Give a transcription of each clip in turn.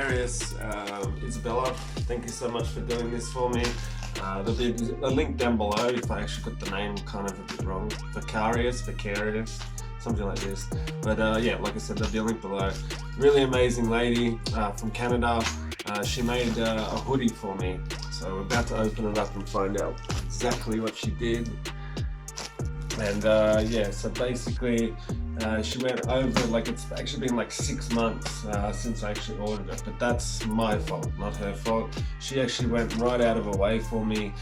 Vicarious. Isabelle, thank you so much for doing this for me. There'll be a link down below if I actually got the name kind of a bit wrong. Vicarious, something like this. But yeah, like I said, there'll be a link below. Really amazing lady from Canada. She made a hoodie for me. So we're about to open it up and find out exactly what she did. And yeah, so basically she went over, like it's actually been like 6 months since I actually ordered it, but that's my fault, not her fault. She actually went right out of her way for me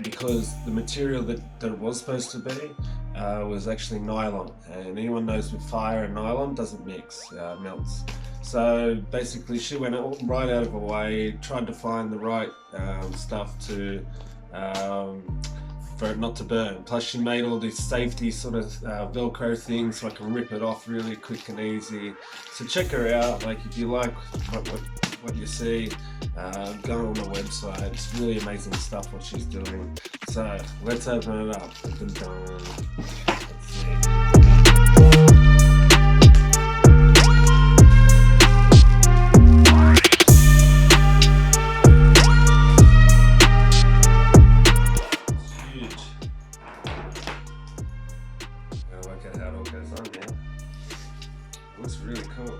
because the material that it was supposed to be was actually nylon, and anyone knows with fire and nylon doesn't mix, melts. So basically she went right out of her way, tried to find the right stuff to for it not to burn. Plus she made all these safety sort of Velcro things so I can rip it off really quick and easy. So check her out, like if you like what you see, go on the website. It's really amazing stuff what she's doing. So let's open it up. Let's see. Looks really cool.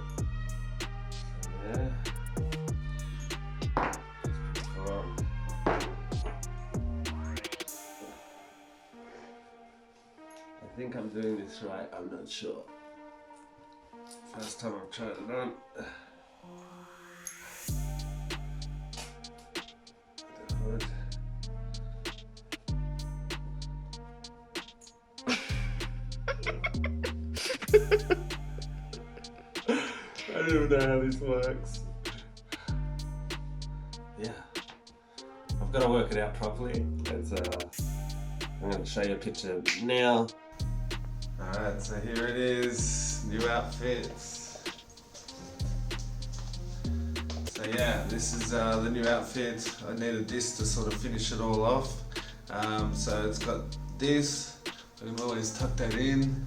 Yeah. I think I'm doing this right, I'm not sure. First time I've tried it on. The hood. I don't even know how this works. Yeah, I've got to work it out properly. Let's, I'm going to show you a picture now. Alright, so here it is, new outfits. So yeah, this is the new outfit. I needed this to sort of finish it all off. So it's got this, I can always tuck that in.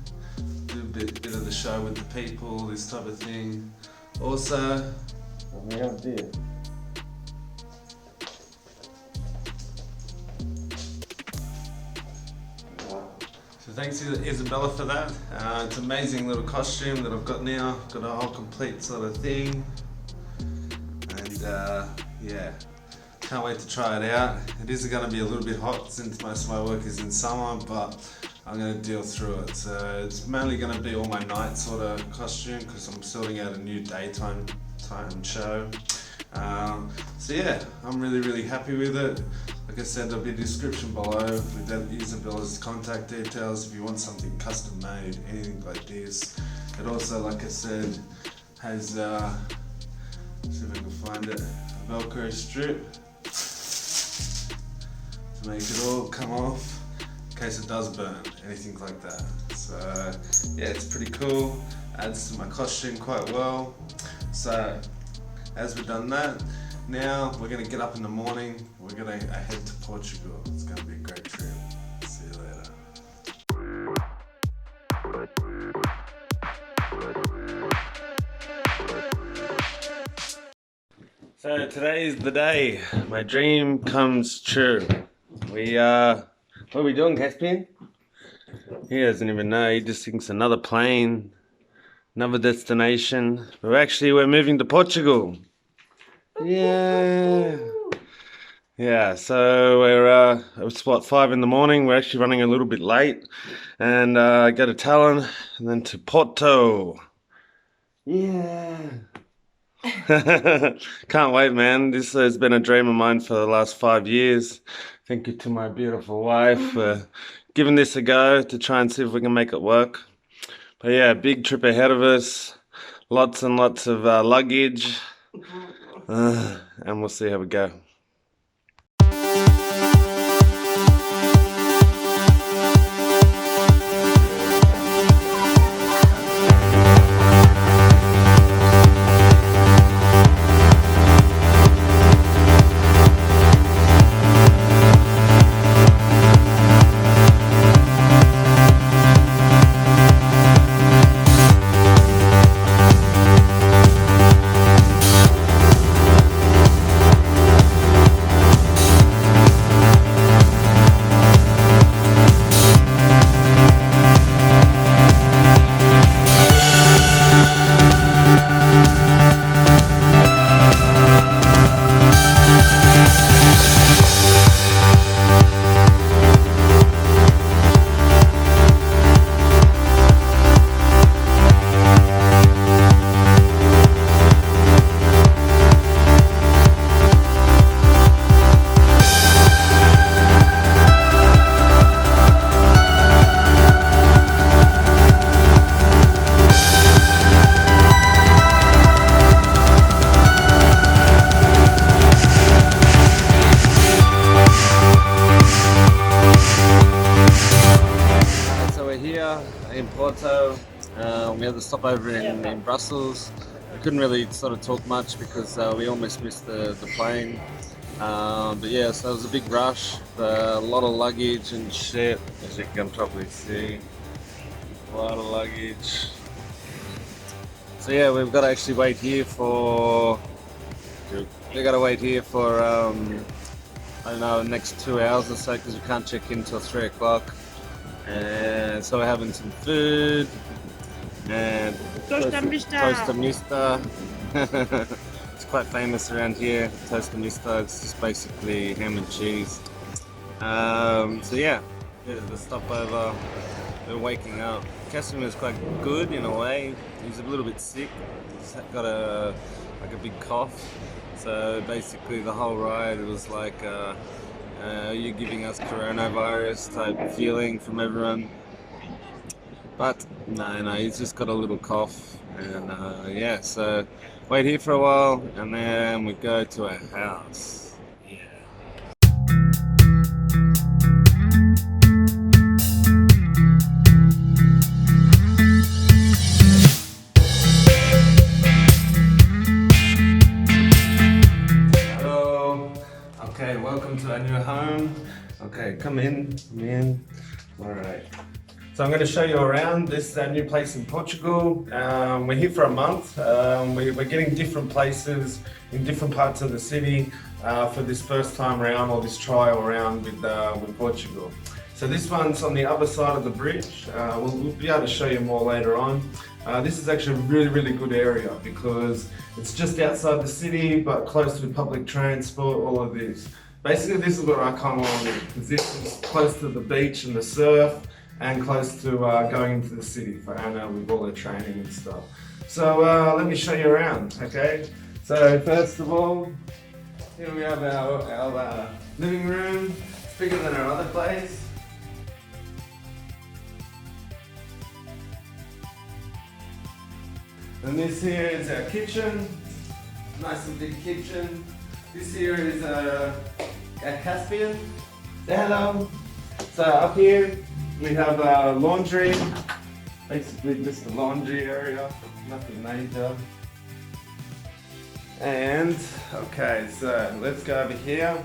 Do a bit of the show with the people, this type of thing. Also, we have this. So thanks to Isabella for that. It's an amazing little costume that I've got now. Got a whole complete sort of thing. And yeah, can't wait to try it out. It is going to be a little bit hot since most of my work is in summer, but I'm going to deal through it. So it's mainly going to be all my night sort of costume because I'm sorting out a new daytime show. So yeah, I'm really happy with it. Like I said, there'll be a description below with Isabella's contact details if you want something custom made, anything like this. It also, like I said, has, see if I can find it, a Velcro strip to make it all come off in case it does burn, anything like that. So yeah, it's pretty cool, adds to my costume quite well. So as we've done that, now we're going to get up in the morning, we're going to head to Portugal. It's going to be a great trip. See you later. So today is the day. My dream comes true. What are we doing, Caspian? He doesn't even know. He just thinks another plane, another destination. But actually, we're moving to Portugal. Yeah. Yeah, so we're, it's what, 5 in the morning. We're actually running a little bit late. And go to Tallinn and then to Porto. Yeah. Can't wait, man. This has been a dream of mine for the last 5 years. Thank you to my beautiful wife for giving this a go to try and see if we can make it work. But yeah, big trip ahead of us. Lots and lots of luggage. And we'll see how we go. Porto. We had the stopover in Brussels. We couldn't really sort of talk much because we almost missed the plane. But yeah, so it was a big rush. A lot of luggage and shit, as you can probably see. A lot of luggage. So yeah, we've got to actually wait here for. We've got to wait here for I don't know, the next 2 hours or so because we can't check in till 3 o'clock. And so we're having some food and tosta mista. It's quite famous around here. Tosta mista. It's just basically ham and cheese. So yeah, the stopover. We're waking up. Caspian was quite good in a way. He's a little bit sick. He's got a big cough. So basically the whole ride was like, you're giving us coronavirus type feeling from everyone. But no, he's just got a little cough. And yeah, so wait here for a while and then we go to our house. Okay, welcome to our new home. Okay, come in. Alright. So I'm going to show you around. This is our new place in Portugal. We're here for a month. We're getting different places in different parts of the city for this first time around, or this trial round with Portugal. So this one's on the other side of the bridge. We'll be able to show you more later on. This is actually a really good area because it's just outside the city but close to public transport, all of this. Basically this is where I come on because this is close to the beach and the surf and close to going into the city for Anna with all her training and stuff. So let me show you around, okay? So first of all, here we have our living room. It's bigger than our other place. And this here is our kitchen, nice and big kitchen. This here is a Caspian. Say hello. So up here we have our laundry, basically just a laundry area, nothing major. And okay, so let's go over here.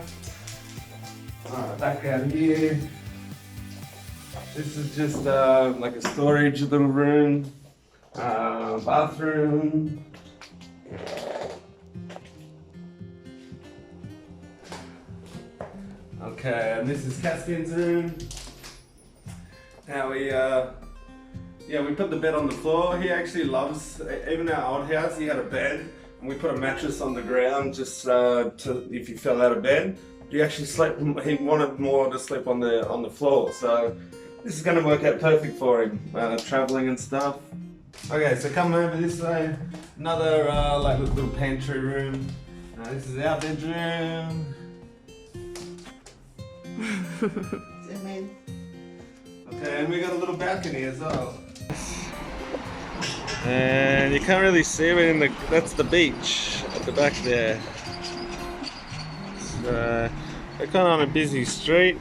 Alright, back out here. This is just like a storage little room. Bathroom. Okay, and this is Caspian's room. Now we put the bed on the floor. He actually loves, even our old house, he had a bed and we put a mattress on the ground just if he fell out of bed. He actually slept, he wanted more to sleep on the floor. So this is going to work out perfect for him, traveling and stuff. Okay, so coming over this way, another like little pantry room. This is our bedroom. Okay, and we got a little balcony as well. And you can't really see it that's the beach at the back there. So we're kind of on a busy street,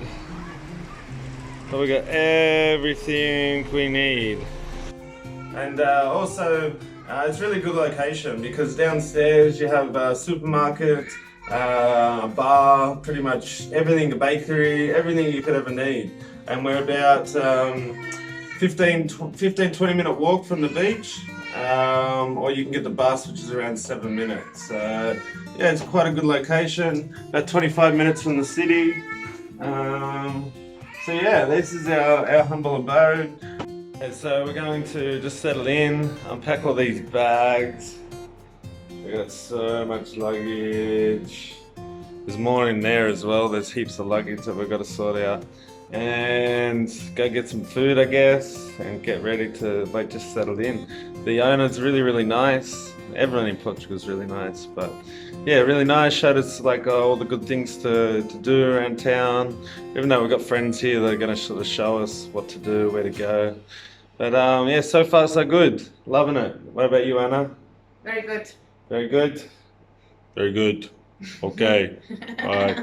but we got everything we need. And also, it's a really good location because downstairs you have a supermarket, a bar, pretty much everything, a bakery, everything you could ever need. And we're about 15-20 minute walk from the beach, or you can get the bus, which is around 7 minutes. Yeah, it's quite a good location, about 25 minutes from the city. So yeah, this is our humble abode. So we're going to just settle in, unpack all these bags. We got so much luggage. There's more in there as well. There's heaps of luggage that we've got to sort out. And go get some food, I guess, and get ready to just settle in. The owner's really nice. Everyone in Portugal is really nice, but yeah, really nice. Showed us like all the good things to do around town. Even though we've got friends here, they're going to sort of show us what to do, where to go. But yeah, so far so good. Loving it. What about you, Anna? Very good. Very good? Very good. Okay. All right.